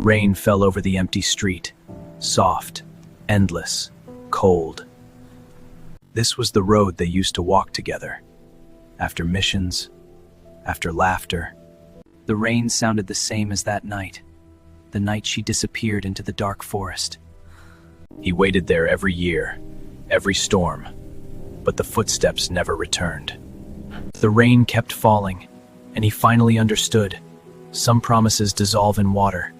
Rain fell over the empty street, soft, endless, cold. This was the road they used to walk together, after missions, after laughter. The rain sounded the same as that night, the night she disappeared into the dark forest. He waited there every year, every storm, but the footsteps never returned. The rain kept falling, and he finally understood. Some promises dissolve in water,